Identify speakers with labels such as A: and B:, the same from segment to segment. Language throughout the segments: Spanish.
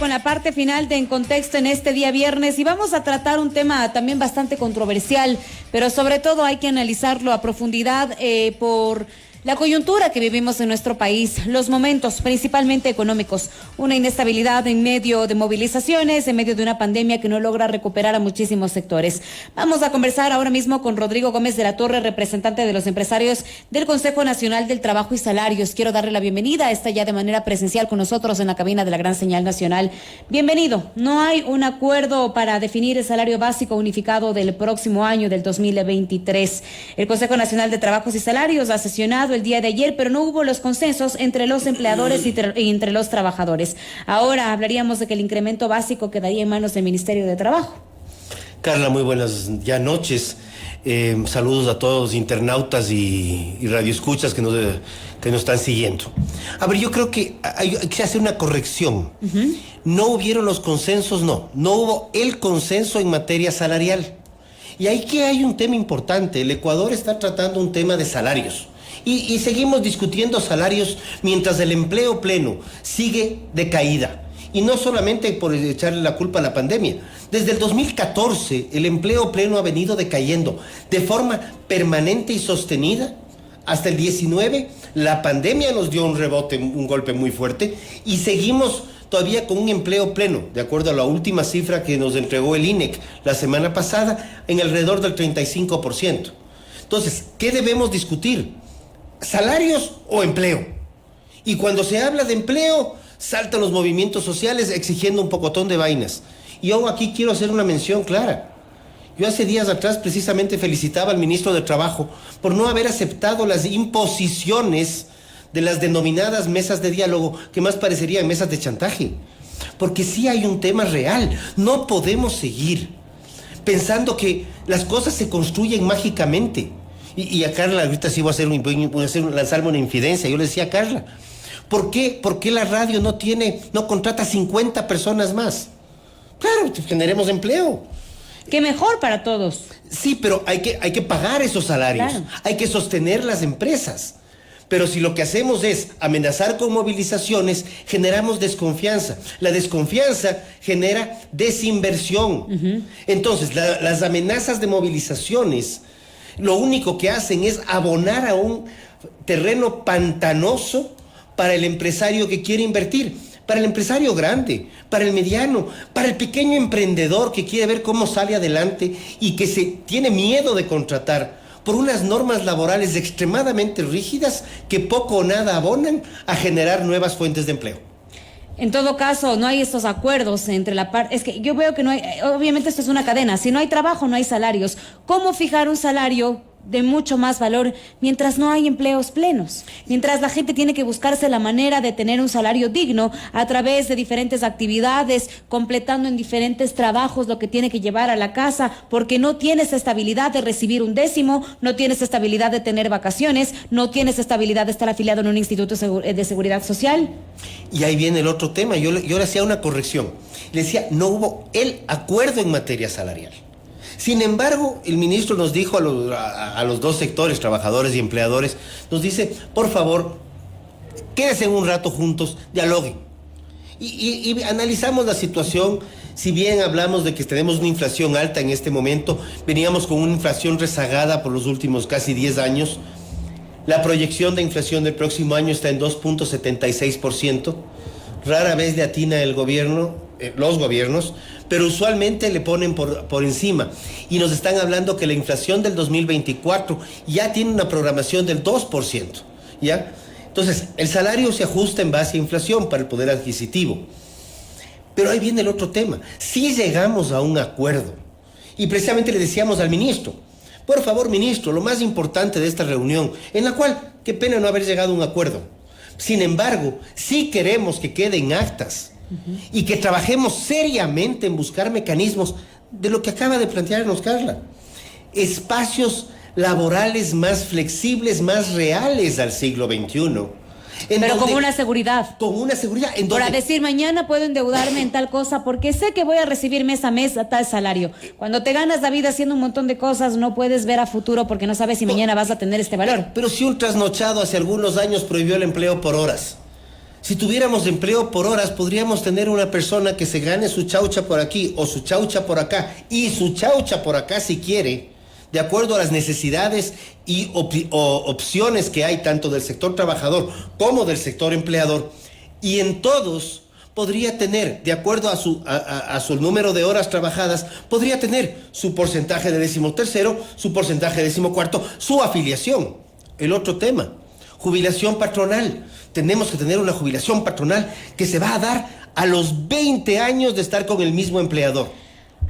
A: Con la parte final de En Contexto en este día viernes, y vamos a tratar un tema también bastante controversial, pero sobre todo hay que analizarlo a profundidad por la coyuntura que vivimos en nuestro país, los momentos principalmente económicos, una inestabilidad en medio de movilizaciones, en medio de una pandemia que no logra recuperar a muchísimos sectores. Vamos a conversar ahora mismo con Rodrigo Gómez de la Torre, representante de los empresarios del Consejo Nacional del Trabajo y Salarios. Quiero darle la bienvenida, está ya de manera presencial con nosotros en la cabina de la Gran Señal Nacional. Bienvenido. No hay un acuerdo para definir el salario básico unificado del próximo año, del 2023. El Consejo Nacional de Trabajos y Salarios ha sesionado el día de ayer, pero no hubo los consensos entre los empleadores y entre los trabajadores. Ahora hablaríamos de que el incremento básico quedaría en manos del Ministerio de Trabajo.
B: Carla, muy buenas ya noches. Saludos a todos los internautas y radioescuchas que nos están siguiendo. A ver, yo creo que hay que hacer una corrección. No hubieron los consensos, no hubo el consenso en materia salarial. Y ahí que hay un tema importante. El Ecuador está tratando un tema de salarios. Y seguimos discutiendo salarios mientras el empleo pleno sigue de caída. Y no solamente por echarle la culpa a la pandemia. Desde el 2014 el empleo pleno ha venido decayendo de forma permanente y sostenida. Hasta el 19 la pandemia nos dio un rebote, un golpe muy fuerte, y seguimos todavía con un empleo pleno, de acuerdo a la última cifra que nos entregó el INEC la semana pasada, en alrededor del 35%. Entonces, ¿qué debemos discutir? ¿Salarios o empleo? Y cuando se habla de empleo, saltan los movimientos sociales exigiendo un pocotón de vainas. Y yo aquí quiero hacer una mención clara. Yo hace días atrás precisamente felicitaba al ministro de Trabajo por no haber aceptado las imposiciones de las denominadas mesas de diálogo, que más parecerían mesas de chantaje. Porque sí hay un tema real. No podemos seguir pensando que las cosas se construyen mágicamente. Y a Carla, ahorita sí voy a lanzarme una infidencia. Yo le decía a Carla, ¿por qué la radio no contrata 50 personas más? Claro, generemos empleo.
A: ¡Qué mejor para todos!
B: Sí, pero hay que pagar esos salarios. Claro. Hay que sostener las empresas. Pero si lo que hacemos es amenazar con movilizaciones, generamos desconfianza. La desconfianza genera desinversión. Entonces, las amenazas de movilizaciones lo único que hacen es abonar a un terreno pantanoso para el empresario que quiere invertir, para el empresario grande, para el mediano, para el pequeño emprendedor que quiere ver cómo sale adelante y que tiene miedo de contratar por unas normas laborales extremadamente rígidas que poco o nada abonan a generar nuevas fuentes de empleo.
A: En todo caso, no hay estos acuerdos entre la parte. Es que yo veo que no hay. Obviamente, esto es una cadena. Si no hay trabajo, no hay salarios. ¿Cómo fijar un salario de mucho más valor mientras no hay empleos plenos? Mientras la gente tiene que buscarse la manera de tener un salario digno a través de diferentes actividades, completando en diferentes trabajos lo que tiene que llevar a la casa, porque no tienes estabilidad de recibir un décimo, no tienes estabilidad de tener vacaciones, no tienes estabilidad de estar afiliado en un instituto de seguridad social.
B: Y ahí viene el otro tema. Yo le hacía una corrección. Le decía, no hubo el acuerdo en materia salarial. Sin embargo, el ministro nos dijo a los dos sectores, trabajadores y empleadores, nos dice, por favor, quédense un rato juntos, dialoguen. Y analizamos la situación. Si bien hablamos de que tenemos una inflación alta en este momento, veníamos con una inflación rezagada por los últimos casi 10 años. La proyección de inflación del próximo año está en 2.76%. Rara vez le atina el gobierno, los gobiernos, pero usualmente le ponen por encima. Y nos están hablando que la inflación del 2024 ya tiene una programación del 2%, ¿ya? Entonces, el salario se ajusta en base a inflación para el poder adquisitivo. Pero ahí viene el otro tema. Si llegamos a un acuerdo, y precisamente le decíamos al ministro, por favor, ministro, lo más importante de esta reunión, en la cual, qué pena no haber llegado a un acuerdo. Sin embargo, sí queremos que queden actas y que trabajemos seriamente en buscar mecanismos de lo que acaba de plantearnos Carla. Espacios laborales más flexibles, más reales al siglo XXI.
A: Pero con una seguridad.
B: Con una seguridad.
A: Para decir, mañana puedo endeudarme en tal cosa porque sé que voy a recibir mes a mes a tal salario. Cuando te ganas la vida haciendo un montón de cosas, no puedes ver a futuro porque no sabes si mañana vas a tener este valor.
B: Pero si un trasnochado hace algunos años prohibió el empleo por horas. Si tuviéramos empleo por horas, podríamos tener una persona que se gane su chaucha por aquí o su chaucha por acá y su chaucha por acá si quiere, de acuerdo a las necesidades y opciones que hay tanto del sector trabajador como del sector empleador. Y en todos podría tener, de acuerdo a su número de horas trabajadas, podría tener su porcentaje de 13º, su porcentaje de 14º, su afiliación. El otro tema, jubilación patronal. Tenemos que tener una jubilación patronal que se va a dar a los 20 años de estar con el mismo empleador.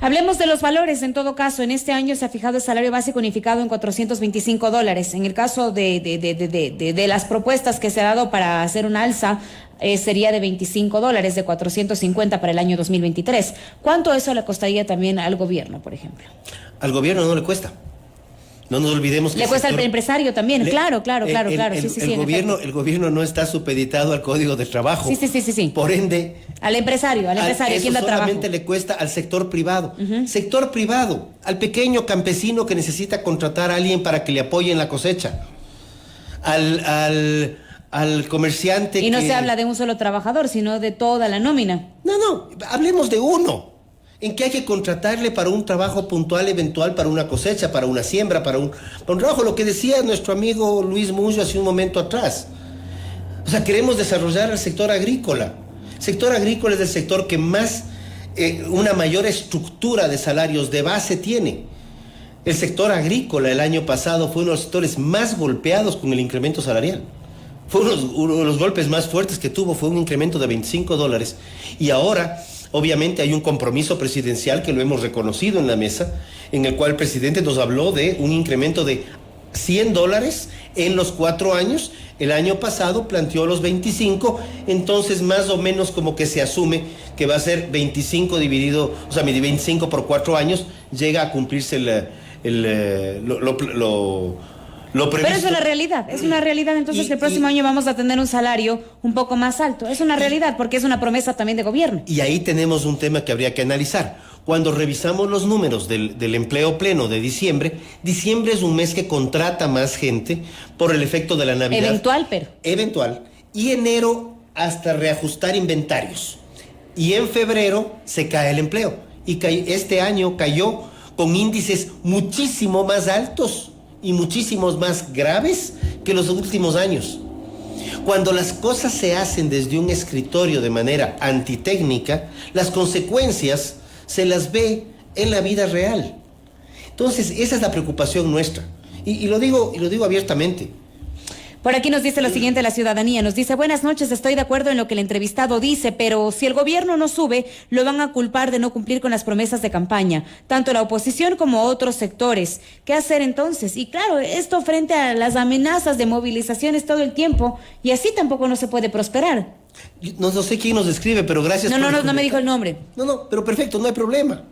A: Hablemos de los valores. En todo caso, en este año se ha fijado el salario básico unificado en $425. En el caso de las propuestas que se ha dado para hacer una alza, sería de $25, de 450 para el año 2023. ¿Cuánto eso le costaría también al gobierno, por ejemplo?
B: Al gobierno no le cuesta. No nos olvidemos que
A: le cuesta al empresario también, claro.
B: El gobierno no está supeditado al Código de Trabajo.
A: Sí.
B: Por ende,
A: al empresario, quien da trabajo.
B: Solamente le cuesta al sector privado. Sector privado, al pequeño campesino que necesita contratar a alguien para que le apoye en la cosecha. Al comerciante.
A: Y no se habla de un solo trabajador, sino de toda la nómina.
B: No, hablemos de uno. En que hay que contratarle para un trabajo puntual, eventual, para una cosecha, para una siembra, para un trabajo. Lo que decía nuestro amigo Luis Muñoz hace un momento atrás. O sea, queremos desarrollar el sector agrícola. El sector agrícola es el sector que más, una mayor estructura de salarios de base tiene. El sector agrícola el año pasado fue uno de los sectores más golpeados con el incremento salarial. Fue uno de los golpes más fuertes que tuvo, fue un incremento de $25. Y ahora, obviamente, hay un compromiso presidencial que lo hemos reconocido en la mesa, en el cual el presidente nos habló de un incremento de $100 en los 4 años. El año pasado planteó los 25, entonces más o menos como que se asume que va a ser 25 dividido, o sea, 25 por 4 años, llega a cumplirse lo previsto.
A: Pero es una realidad, entonces el próximo año vamos a tener un salario un poco más alto. Es una realidad porque es una promesa también de gobierno.
B: Y ahí tenemos un tema que habría que analizar. Cuando revisamos los números del empleo pleno de diciembre es un mes que contrata más gente por el efecto de la Navidad. Eventual. Y enero hasta reajustar inventarios. Y en febrero se cae el empleo. Y este año cayó con índices muchísimo más altos y muchísimos más graves que los últimos años. Cuando las cosas se hacen desde un escritorio de manera antitécnica, las consecuencias se las ve en la vida real. Entonces, esa es la preocupación nuestra. Y lo digo abiertamente.
A: Por aquí nos dice lo siguiente la ciudadanía, nos dice: buenas noches, estoy de acuerdo en lo que el entrevistado dice, pero si el gobierno no sube, lo van a culpar de no cumplir con las promesas de campaña, tanto la oposición como otros sectores. ¿Qué hacer entonces? Y claro, esto frente a las amenazas de movilizaciones todo el tiempo, y así tampoco no se puede prosperar.
B: No sé quién nos escribe, pero gracias.
A: No me dijo el nombre.
B: No, pero perfecto, no hay problema.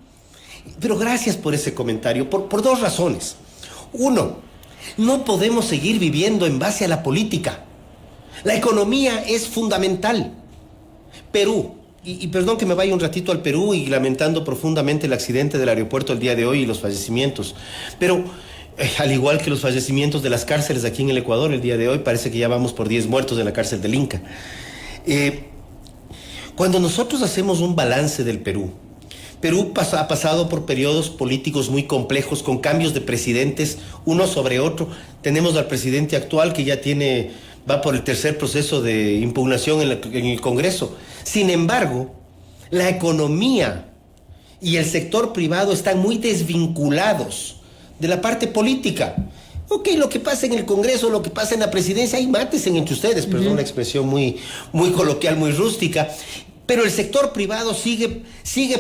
B: Pero gracias por ese comentario, por 2 razones. Uno, no podemos seguir viviendo en base a la política. La economía es fundamental. Perú, y perdón que me vaya un ratito al Perú y lamentando profundamente el accidente del aeropuerto el día de hoy y los fallecimientos, pero al igual que los fallecimientos de las cárceles aquí en el Ecuador el día de hoy, parece que ya vamos por 10 muertos en la cárcel del Inca. Cuando nosotros hacemos un balance del Perú ha pasado por periodos políticos muy complejos, con cambios de presidentes, uno sobre otro. Tenemos al presidente actual que ya va por el 3er proceso de impugnación en el Congreso. Sin embargo, la economía y el sector privado están muy desvinculados de la parte política. Ok, lo que pasa en el Congreso, lo que pasa en la presidencia, ahí mátense entre ustedes, perdón, una expresión muy coloquial, muy rústica. Pero el sector privado sigue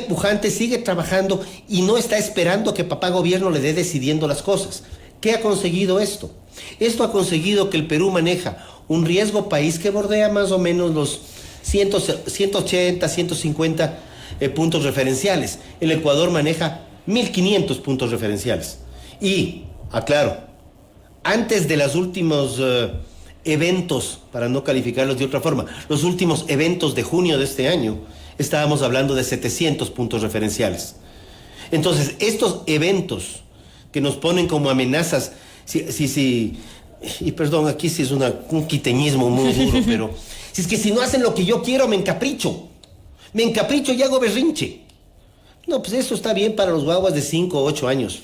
B: pujante, sigue trabajando y no está esperando que papá gobierno le dé decidiendo las cosas. ¿Qué ha conseguido esto? Esto ha conseguido que el Perú maneja un riesgo país que bordea más o menos los 180, 150 puntos referenciales. El Ecuador maneja 1.500 puntos referenciales. Y, aclaro, antes de los últimos eventos, para no calificarlos de otra forma, los últimos eventos de junio de este año, estábamos hablando de 700 puntos referenciales. Entonces, estos eventos que nos ponen como amenazas, y perdón, aquí sí es un quiteñismo muy duro, pero Si es que si no hacen lo que yo quiero, me encapricho. Me encapricho y hago berrinche. No, pues eso está bien para los guaguas de 5 o 8 años.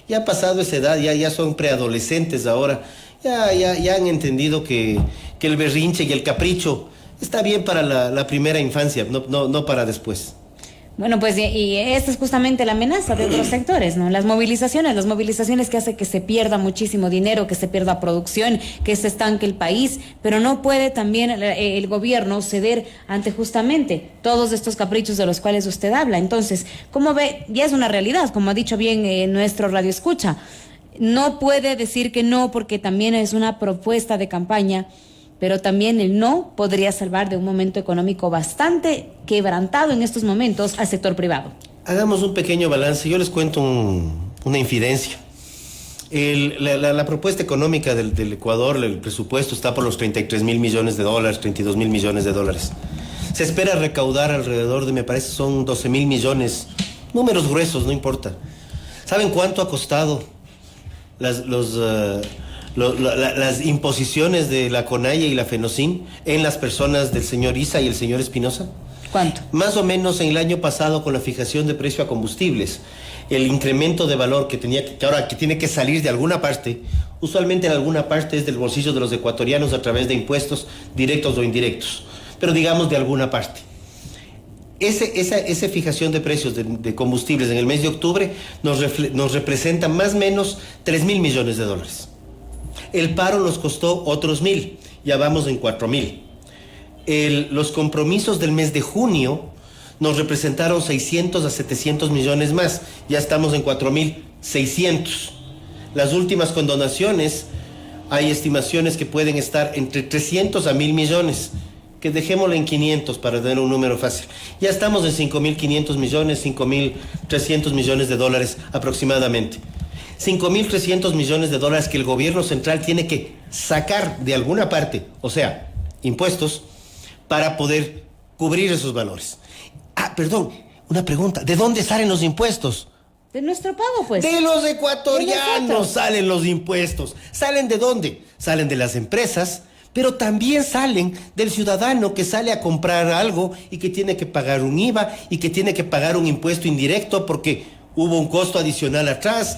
B: Ya ha pasado esa edad, ya son preadolescentes ahora. Ya han entendido que el berrinche y el capricho está bien para la primera infancia, no para después.
A: Bueno, pues y esta es justamente la amenaza de otros sectores, ¿no? Las movilizaciones que hacen que se pierda muchísimo dinero, que se pierda producción, que se estanque el país, pero no puede también el gobierno ceder ante justamente todos estos caprichos de los cuales usted habla. Entonces, ¿cómo ve? Ya es una realidad, como ha dicho bien nuestro Radio Escucha. No puede decir que no, porque también es una propuesta de campaña, pero también el no podría salvar de un momento económico bastante quebrantado en estos momentos al sector privado.
B: Hagamos un pequeño balance. Yo les cuento una infidencia. La propuesta económica del Ecuador, el presupuesto está por los 33.000 millones de dólares, 32.000 millones de dólares. Se espera recaudar alrededor de, me parece, son 12.000 millones. Números gruesos, no importa. ¿Saben cuánto ha costado las imposiciones de la CONAIE y la FENOCIN en las personas del señor Issa y el señor Espinosa?
A: ¿Cuánto?
B: Más o menos en el año pasado, con la fijación de precio a combustibles, el incremento de valor que ahora tiene que salir de alguna parte, usualmente en alguna parte es del bolsillo de los ecuatorianos a través de impuestos directos o indirectos, pero digamos de alguna parte. Esa fijación de precios de combustibles en el mes de octubre nos representa más o menos 3.000 millones de dólares. El paro nos costó otros 1.000, ya vamos en 4.000. Los compromisos del mes de junio nos representaron 600 a 700 millones más, ya estamos en 4.600. Las últimas condonaciones, hay estimaciones que pueden estar entre 300 a 1.000 millones, que dejémoslo en 500 para tener un número fácil. Ya estamos en 5.500 millones, 5.300 millones de dólares aproximadamente. 5.300 millones de dólares que el gobierno central tiene que sacar de alguna parte, o sea, impuestos, para poder cubrir esos valores. Perdón, una pregunta. ¿De dónde salen los impuestos?
A: De nuestro pago, pues.
B: De los ecuatorianos salen los impuestos. ¿Salen de dónde? Salen de las empresas, pero también salen del ciudadano que sale a comprar algo y que tiene que pagar un IVA y que tiene que pagar un impuesto indirecto porque hubo un costo adicional atrás.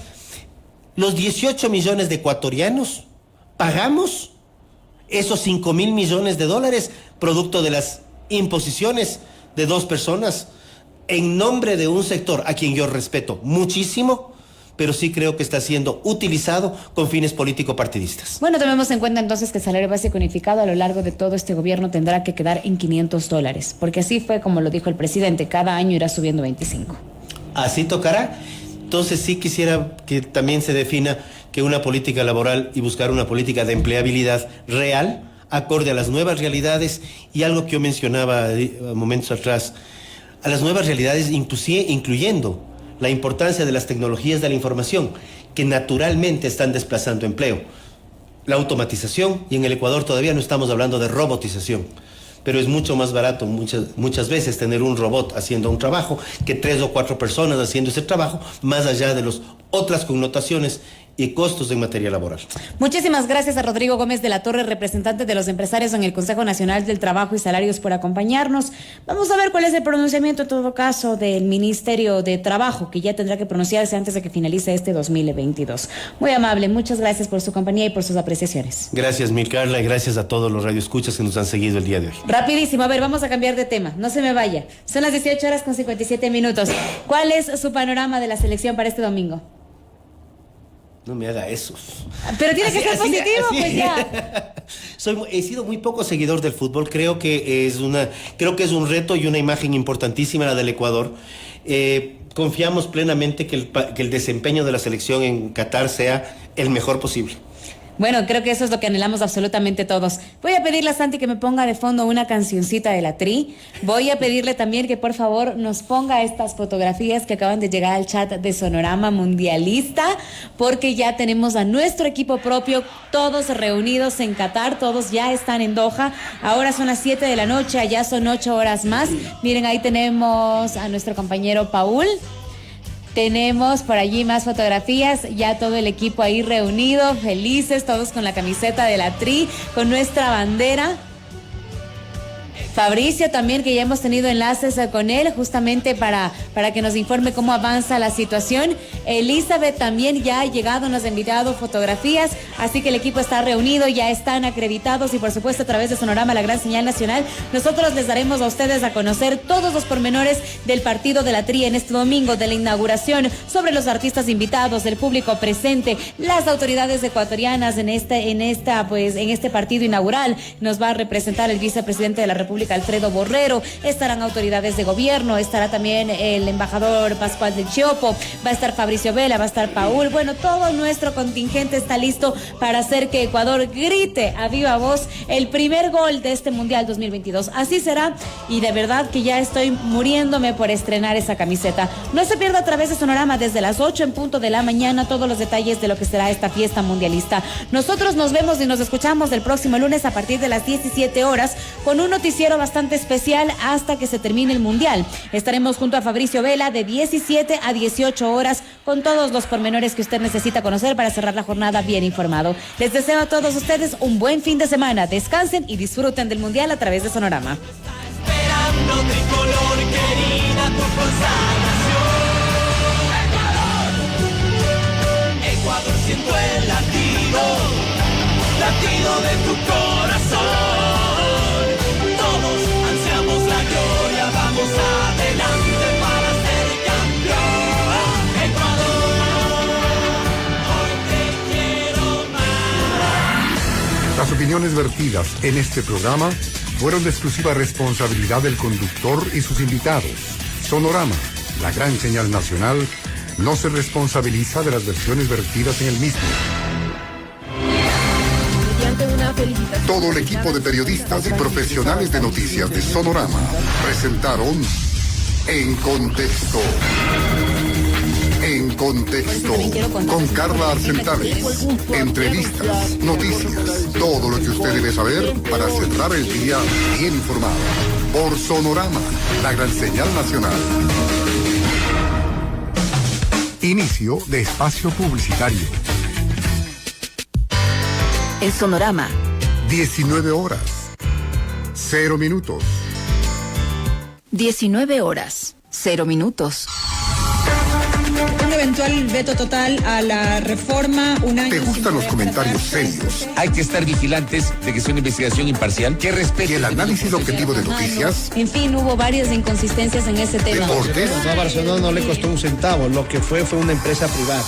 B: Los 18 millones de ecuatorianos pagamos esos 5.000 millones de dólares producto de las imposiciones de 2 personas en nombre de un sector a quien yo respeto muchísimo, pero sí creo que está siendo utilizado con fines político-partidistas.
A: Bueno, tomemos en cuenta entonces que el salario básico unificado a lo largo de todo este gobierno tendrá que quedar en $500, porque así fue como lo dijo el presidente, cada año irá subiendo 25.
B: Así tocará. Entonces sí quisiera que también se defina que una política laboral y buscar una política de empleabilidad real, acorde a las nuevas realidades y algo que yo mencionaba momentos atrás, a las nuevas realidades incluyendo la importancia de las tecnologías de la información que naturalmente están desplazando empleo. La automatización, y en el Ecuador todavía no estamos hablando de robotización, pero es mucho más barato muchas veces tener un robot haciendo un trabajo que 3 o 4 personas haciendo ese trabajo, más allá de las otras connotaciones y costos en materia laboral.
A: Muchísimas gracias a Rodrigo Gómez de la Torre, representante de los empresarios en el Consejo Nacional del Trabajo y Salarios, por acompañarnos. Vamos a ver cuál es el pronunciamiento en todo caso del Ministerio de Trabajo, que ya tendrá que pronunciarse antes de que finalice este 2022. Muy amable, muchas gracias por su compañía y por sus apreciaciones.
B: Gracias, mil Carla, y gracias a todos los radioescuchas que nos han seguido el día de hoy.
A: Rapidísimo, a ver, vamos a cambiar de tema, no se me vaya. Son las 18 horas con 57 minutos. ¿Cuál es su panorama de la selección para este domingo?
B: No me haga eso.
A: Pero tiene que ser positivo, pues ya.
B: He sido muy poco seguidor del fútbol. Creo que es un reto y una imagen importantísima la del Ecuador. Confiamos plenamente que el desempeño de la selección en Qatar sea el mejor posible.
A: Bueno, creo que eso es lo que anhelamos absolutamente todos. Voy a pedirle a Santi que me ponga de fondo una cancioncita de la Tri. Voy a pedirle también que por favor nos ponga estas fotografías que acaban de llegar al chat de Sonorama Mundialista, porque ya tenemos a nuestro equipo propio, todos reunidos en Qatar, todos ya están en Doha. Ahora son las 7 de la noche, allá son 8 horas más. Miren, ahí tenemos a nuestro compañero Paul. Tenemos por allí más fotografías, ya todo el equipo ahí reunido, felices, todos con la camiseta de la Tri, con nuestra bandera. Fabricio también, que ya hemos tenido enlaces con él justamente para que nos informe cómo avanza la situación. Elizabeth también ya ha llegado, nos ha enviado fotografías, así que el equipo está reunido, ya están acreditados y por supuesto a través de Sonorama, la gran señal nacional, nosotros les daremos a ustedes a conocer todos los pormenores del partido de la Tri en este domingo, de la inauguración, sobre los artistas invitados, el público presente, las autoridades ecuatorianas en este partido inaugural. Nos va a representar el vicepresidente de la República, Alfredo Borrero, estarán autoridades de gobierno, estará también el embajador Pascual del Chiopo, va a estar Fabricio Vela, va a estar Paul. Bueno, todo nuestro contingente está listo para hacer que Ecuador grite a viva voz el primer gol de este Mundial 2022. Así será, y de verdad que ya estoy muriéndome por estrenar esa camiseta. No se pierda a través de Sonorama desde las 8 en punto de la mañana todos los detalles de lo que será esta fiesta mundialista. Nosotros nos vemos y nos escuchamos el próximo lunes a partir de las 17 horas con un noticiero bastante especial hasta que se termine el Mundial. Estaremos junto a Fabricio Vela de 17 a 18 horas con todos los pormenores que usted necesita conocer para cerrar la jornada bien informado. Les deseo a todos ustedes un buen fin de semana. Descansen y disfruten del Mundial a través de Sonorama.
C: Esperando tricolor, querida, tu consagración. Ecuador, siento el latido de tu corazón. Todos ansiamos la gloria, vamos adelante para ser campeón. Ecuador, hoy te quiero más.
D: Las opiniones vertidas en este programa fueron de exclusiva responsabilidad del conductor y sus invitados. Sonorama, la gran señal nacional, no se responsabiliza de las versiones vertidas en el mismo. Todo el equipo de periodistas y profesionales de noticias de Sonorama presentaron En Contexto. En Contexto, con Carla Arcentales. Entrevistas, noticias, todo lo que usted debe saber para cerrar el día bien informado. Por Sonorama, la gran señal nacional. Inicio de espacio publicitario.
E: El Sonorama.
D: 19 horas. 0 minutos.
E: 19 horas. 0 minutos.
F: Un eventual veto total a la reforma.
D: ¿Te gustan los comentarios serios?
G: Hay que estar vigilantes de que sea una investigación imparcial, que respete
D: ¿Y el análisis objetivo de noticias?
A: En fin, hubo varias inconsistencias en ese tema.
D: ¿Deportes?
H: No, a Barcelona no le costó un centavo, lo que fue una empresa privada.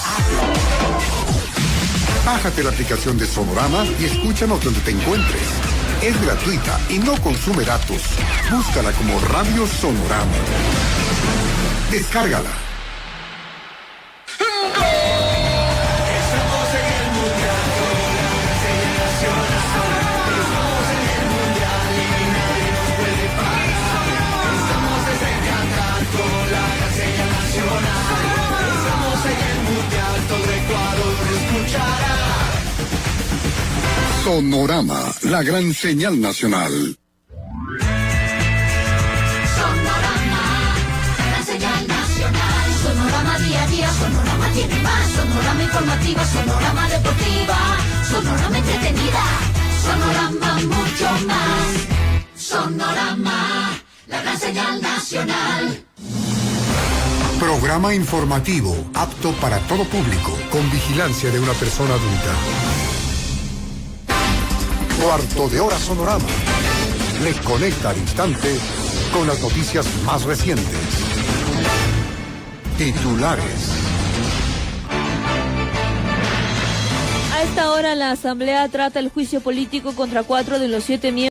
D: Bájate la aplicación de Sonorama y escúchanos donde te encuentres. Es gratuita y no consume datos. Búscala como Radio Sonorama. Descárgala. Sonorama, la gran señal nacional.
I: Sonorama, la señal nacional. Sonorama día a día, Sonorama tiene más. Sonorama informativa, Sonorama deportiva, Sonorama entretenida, Sonorama mucho más. Sonorama, la gran señal nacional.
D: Programa informativo, apto para todo público, con vigilancia de una persona adulta. Cuarto de hora Sonorama. Le conecta al instante con las noticias más recientes. Titulares.
J: A esta hora la Asamblea trata el juicio político contra 4 de los 7 miembros